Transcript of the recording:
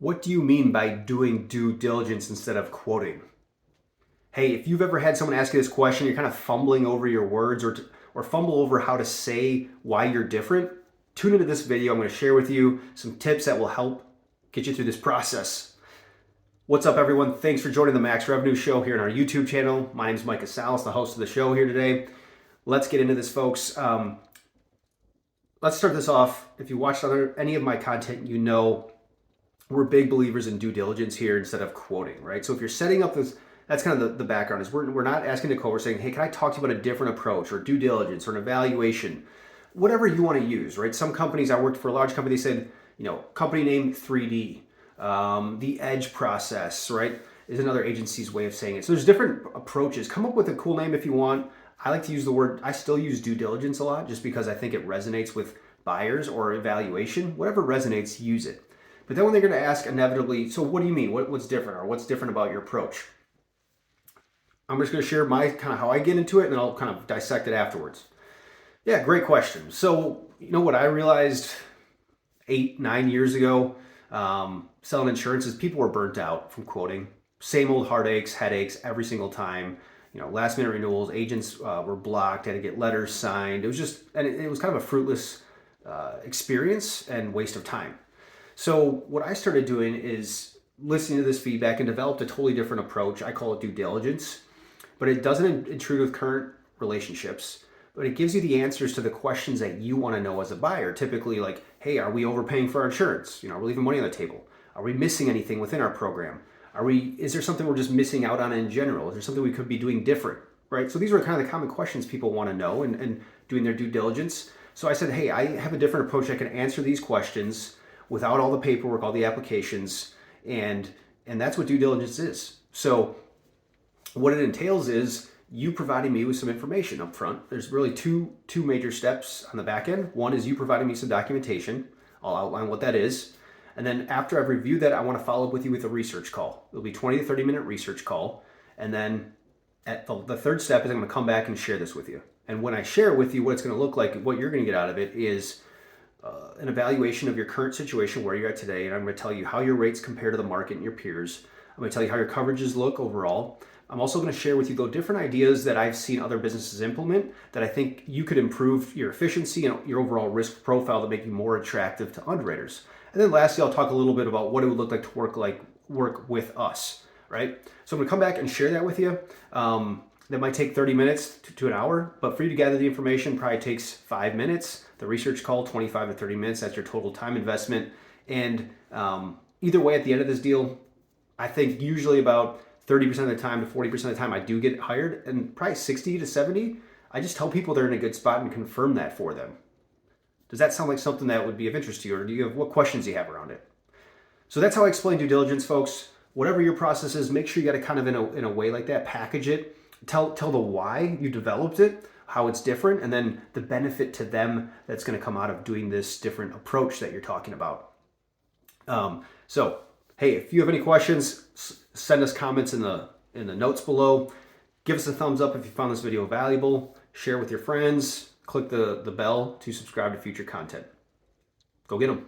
What do you mean by doing due diligence instead of quoting? Hey, if you've ever had someone ask you this question, you're kind of fumbling over your words or fumble over how to say why you're different, tune into this video. I'm going to share with you some tips that will help get you through this process. What's up, everyone? Thanks for joining the Max Revenue Show here on our YouTube channel. My name is Micah Salas, the host of the show here today. Let's get into this, folks. Let's start this off. If you watched any of my content, you know we're big believers in due diligence here instead of quoting, right? So if you're setting up this, that's kind of the background is we're not asking to quote, we're saying, hey, can I talk to you about a different approach or due diligence or an evaluation, whatever you want to use, right? Some companies, I worked for a large company, they said, company name 3D, the edge process, right? Is another agency's way of saying it. So there's different approaches. Come up with a cool name if you want. I like to use the word, I still use due diligence a lot just because I think it resonates with buyers or evaluation. Whatever resonates, use it. But then when they're going to ask inevitably, so what do you mean? What's different or what's different about your approach? I'm just going to share my kind of how I get into it and then I'll kind of dissect it afterwards. Yeah, great question. So, you know what I realized 8-9 years ago, selling insurance is people were burnt out from quoting. Same old heartaches, headaches every single time. Last minute renewals, agents were blocked, had to get letters signed. It was just, and it was kind of a fruitless experience and waste of time. So what I started doing is listening to this feedback and developed a totally different approach. I call it due diligence, but it doesn't intrude with current relationships, but it gives you the answers to the questions that you want to know as a buyer. Typically like, hey, are we overpaying for our insurance? Are we leaving money on the table? Are we missing anything within our program? Is there something we're just missing out on in general? Is there something we could be doing different, right? So these are kind of the common questions people want to know and doing their due diligence. So I said, hey, I have a different approach that can answer these questions without all the paperwork, all the applications, and that's what due diligence is. So what it entails is you providing me with some information up front. There's really two major steps on the back end. One is you providing me some documentation. I'll outline what that is. And then after I've reviewed that, I want to follow up with you with a research call. It'll be 20 to 30 minute research call. And then at the third step is I'm going to come back and share this with you. And when I share with you what it's going to look like, what you're going to get out of it is an evaluation of your current situation, where you're at today, and I'm going to tell you how your rates compare to the market and your peers. I'm going to tell you how your coverages look overall. I'm also going to share with you, though, different ideas that I've seen other businesses implement that I think you could improve your efficiency and your overall risk profile to make you more attractive to underwriters. And then lastly, I'll talk a little bit about what it would look like to work with us, right? So I'm going to come back and share that with you. That might take 30 minutes to an hour, but for you to gather the information probably takes 5 minutes. The research call, 25 to 30 minutes. That's your total time investment. And either way, at the end of this deal, I think usually about 30% of the time to 40% of the time I do get hired, and probably 60 to 70, I just tell people they're in a good spot and confirm that for them. Does that sound like something that would be of interest to you, or what questions do you have around it? So that's how I explain due diligence, folks. Whatever your process is, make sure you got to kind of in a way like that, package it, tell the why you developed it, how it's different, and then the benefit to them that's going to come out of doing this different approach that you're talking about. So, hey, if you have any questions, send us comments in the notes below. Give us a thumbs up if you found this video valuable. Share with your friends. Click the bell to subscribe to future content. Go get them.